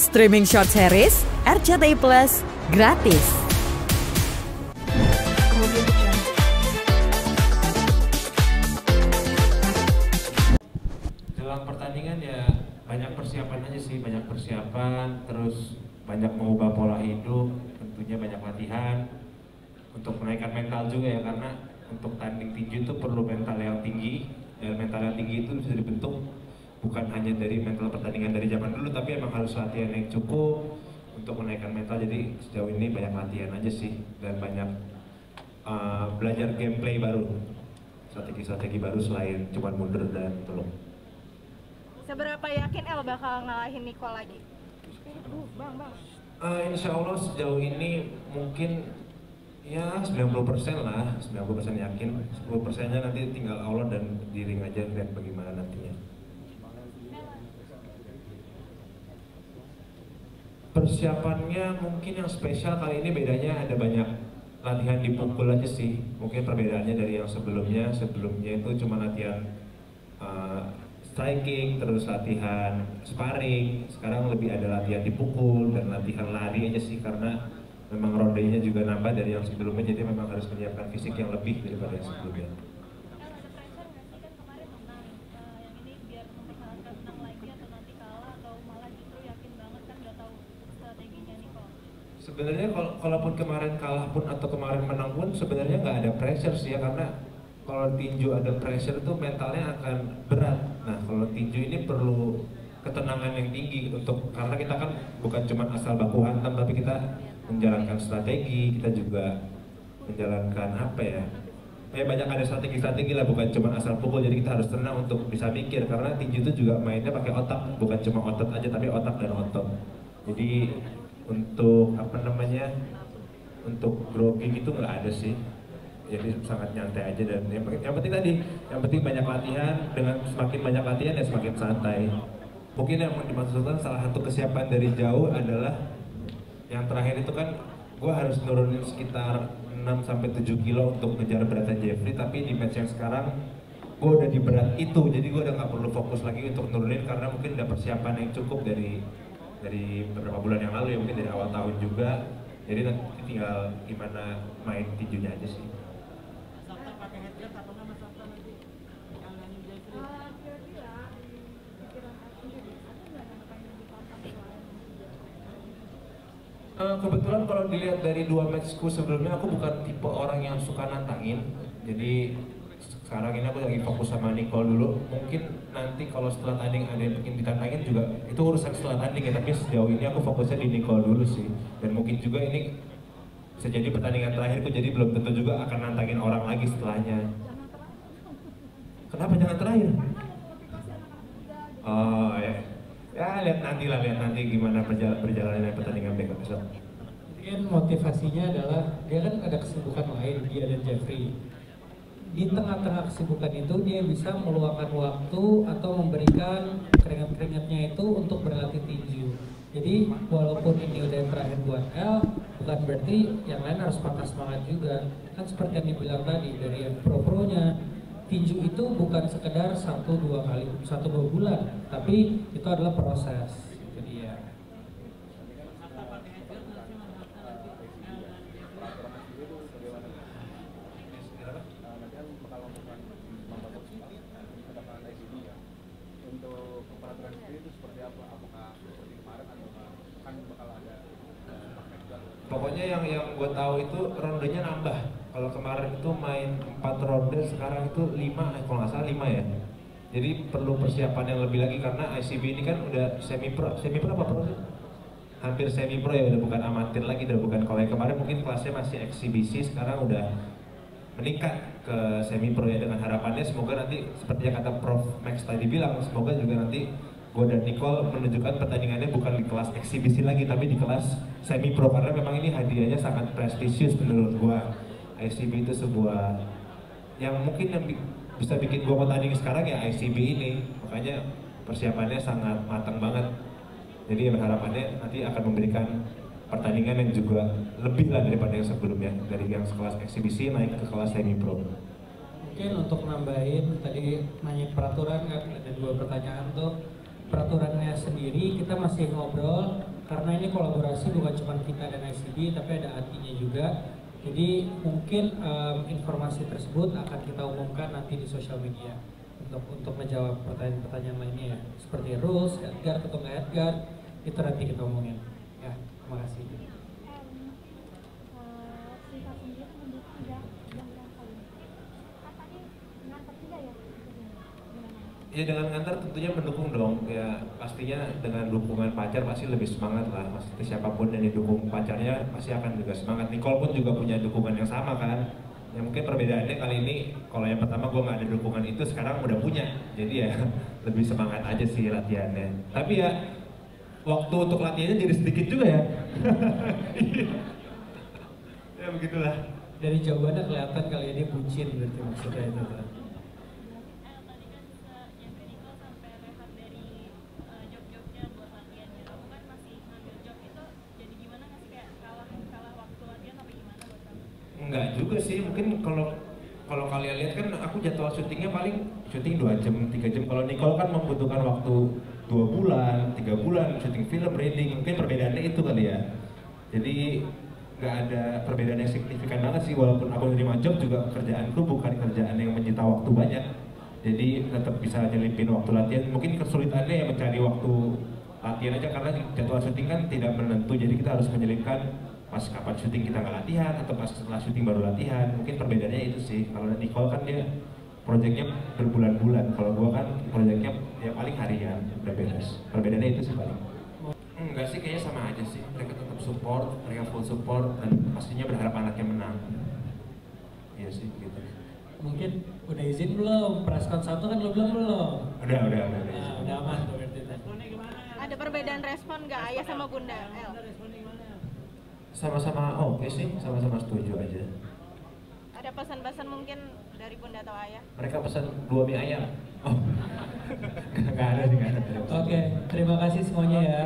Streaming short series RCTI Plus gratis. Dalam pertandingan ya banyak persiapan aja sih, banyak persiapan, terus banyak mengubah pola hidup, tentunya banyak latihan untuk menaikkan mental juga ya, karena untuk tanding tinju itu perlu mental yang tinggi, dan mental yang tinggi itu bisa dibentuk bukan hanya dari mental pertandingan dari zaman dulu, tapi emang harus latihan yang cukup untuk menaikkan mental. Jadi sejauh ini banyak latihan aja sih, dan banyak belajar gameplay baru, strategi-strategi baru selain cuma mundur dan tolong. Seberapa yakin El bakal ngalahin Nicole lagi? Insya Allah sejauh ini mungkin ya 90% lah, 90% yakin, 10%-nya nanti tinggal Allah dan di ring aja lihat bagaimana nantinya. Persiapannya mungkin yang spesial kali ini bedanya ada banyak latihan dipukul aja sih. Mungkin perbedaannya dari yang sebelumnya itu cuma latihan striking, terus latihan sparring. Sekarang lebih ada latihan dipukul dan latihan lari aja sih, karena memang rondenya juga nambah dari yang sebelumnya, jadi memang harus menyiapkan fisik yang lebih daripada yang sebelumnya. Sebenarnya kalaupun kemarin kalah pun atau kemarin menang pun sebenarnya nggak ada pressure sih ya, karena kalau tinju ada pressure itu mentalnya akan berat. Nah kalau tinju ini perlu ketenangan yang tinggi karena kita kan bukan cuma asal baku hantam, tapi kita menjalankan strategi, kita juga menjalankan apa ya? Banyak ada strategi lah, bukan cuma asal pukul. Jadi kita harus tenang untuk bisa mikir, karena tinju itu juga mainnya pakai otak, bukan cuma otot aja tapi otak dan otot. Jadi untuk untuk grogi gitu nggak ada sih, jadi sangat nyantai aja. Dan yang penting banyak latihan. Dengan semakin banyak latihan ya semakin santai. Mungkin yang dimaksudkan salah satu kesiapan dari jauh adalah yang terakhir itu kan gue harus nurunin sekitar 6-7 kilo untuk ngejar beratan Jeffrey, tapi di match yang sekarang gue udah di berat itu, jadi gue udah nggak perlu fokus lagi untuk nurunin, karena mungkin udah persiapan yang cukup dari beberapa bulan yang lalu ya, mungkin dari awal tahun juga. Jadi nanti tinggal gimana main tinjunya aja sih. Kebetulan kalau dilihat dari 2 matchku sebelumnya, aku bukan tipe orang yang suka nantangin. Jadi sekarang ini aku lagi fokus sama Nicole dulu. Mungkin nanti kalau setelah tanding ada yang bikin ditantangin juga, itu urusan setelah tanding ya. Tapi sejauh ini aku fokusnya di Nicole dulu sih. Dan mungkin juga ini bisa jadi pertandingan terakhirku, jadi belum tentu juga akan nantangin orang lagi setelahnya. Kenapa jangan terakhir? Oh ya. Ya lihat nanti gimana perjalanan pertandingan besok. Mungkin motivasinya adalah dia kan ada kesibukan lain, dia dan Jeffrey. Di tengah-tengah kesibukan itu dia bisa meluangkan waktu atau memberikan keringat-keringatnya itu untuk berlatih tinju. Jadi walaupun ini udah yang terakhir buat El, bukan berarti yang lain harus patah semangat juga. Kan seperti yang dibilang tadi dari yang pro-pronya, tinju itu bukan sekedar 1-2 bulan, tapi itu adalah proses. Itu dia. Pokoknya yang gue tahu itu rondenya nambah. Kalau kemarin itu main 4 ronde, sekarang itu 5, kalau nggak salah 5 ya. Jadi perlu persiapan yang lebih lagi, karena ICB ini kan udah semi pro apa pro sih? Hampir semi pro ya, udah bukan amatir lagi, udah bukan. Kalau yang kemarin mungkin kelasnya masih eksibisi, sekarang udah meningkat ke semi pro ya, dengan harapannya semoga nanti seperti yang kata Prof Max tadi bilang, semoga juga nanti gue dan Nicole menunjukkan pertandingannya bukan di kelas eksibisi lagi, tapi di kelas semi pro, karena memang ini hadiahnya sangat prestisius menurut gue. ICB itu sebuah yang mungkin yang bisa bikin gue tanding sekarang ya ICB ini, makanya persiapannya sangat matang banget. Jadi harapannya nanti akan memberikan pertandingan yang juga lebih lah daripada yang sebelumnya, dari yang kelas eksibisi naik ke kelas semi pro. Mungkin untuk nambahin tadi nanya peraturan kan ada 2 pertanyaan tuh. Peraturannya sendiri kita masih ngobrol karena ini kolaborasi bukan cuma kita dan ICB tapi ada artinya juga. Jadi mungkin informasi tersebut akan kita umumkan nanti di sosial media untuk menjawab pertanyaan-pertanyaan lainnya ya, seperti rules, Edgar atau nggak Edgar, itu nanti kita omongin. Ya, terima kasih. Ya dengan ngantar tentunya mendukung dong, ya pastinya dengan dukungan pacar pasti lebih semangat lah. Pasti siapapun yang didukung pacarnya pasti akan juga semangat. Nicole pun juga punya dukungan yang sama kan. Ya mungkin perbedaannya kali ini, kalau yang pertama gue nggak ada dukungan itu, sekarang udah punya. Jadi ya lebih semangat aja sih latihannya. Tapi ya waktu untuk latihannya jadi sedikit juga ya. Ya begitulah. Dari jawabannya kelihatan kali ini bucin berarti maksudnya itu kan. Enggak juga sih, mungkin kalau kalian lihat kan aku jadwal syutingnya paling syuting 2 jam, 3 jam. Kalau Nicole kan membutuhkan waktu 2 bulan, 3 bulan syuting film, branding. Mungkin perbedaannya itu kali ya. Jadi nggak ada perbedaan yang signifikan banget sih, walaupun aku nerima job juga kerjaanku bukan kerjaan yang menyita waktu banyak. Jadi tetap bisa nyelipin waktu latihan. Mungkin kesulitannya ya mencari waktu latihan aja, karena jadwal syuting kan tidak menentu. Jadi kita harus menyelipkan pas kapan syuting kita nggak latihan atau pas setelah syuting baru latihan. Mungkin perbedaannya itu sih. Kalau Nicole kan dia proyeknya berbulan-bulan, kalau gua kan proyeknya ya paling harian, udah beres. Perbedaannya itu sih paling. Enggak sih, kayaknya sama aja sih. Mereka tetap support, mereka full support, dan pastinya berharap anaknya menang. Iya sih gitu. Mungkin udah izin belum? Preskon 1 kan lo belum? Udah. Nah, udah aman tuh berarti. Ada perbedaan respon nggak ayah sama bunda El? Sama-sama oke sih, sama-sama setuju aja. Ada pesan-pesan mungkin dari bunda atau ayah? Mereka pesan 2 mie ayam. Oh, nggak ada sih, nggak ada. Oke, terima kasih semuanya ya.